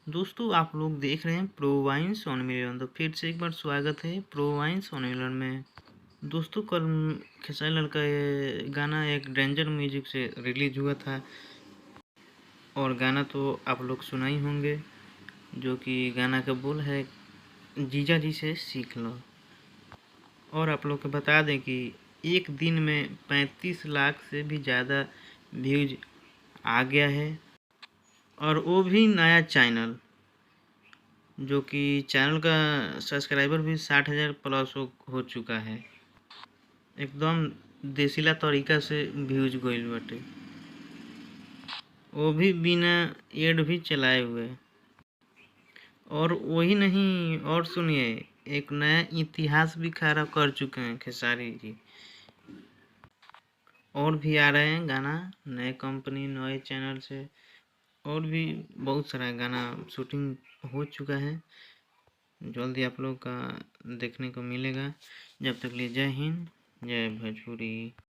दोस्तों आप लोग देख रहे हैं प्रोवाइंस ऑन मिलियन। तो फिर से एक बार स्वागत है प्रोवाइंस ऑन मिलियन में। दोस्तों कल खेसारी लाल का ये गाना एक डेंजर म्यूजिक से रिलीज हुआ था और गाना तो आप लोग सुना ही होंगे, जो कि गाना का बोल है जीजा जी से सीख लो। और आप लोग को बता दें कि एक दिन में 35 लाख से भी ज़्यादा व्यूज आ गया है और वो भी नया चैनल, जो कि चैनल का सब्सक्राइबर भी 60,000 प्लस हो चुका है। एकदम देसीला तरीका से व्यूज गईल बाटे, वो भी बिना एड भी चलाए हुए। और वही नहीं, और सुनिए, एक नया इतिहास भी खड़ा कर चुके हैं खेसारी जी। और भी आ रहे हैं गाना नए कंपनी नए चैनल से, और भी बहुत सारा गाना शूटिंग हो चुका है। जल्दी आप लोग का देखने को मिलेगा। जब तक लिए जय हिंद, जय भोजपुरी।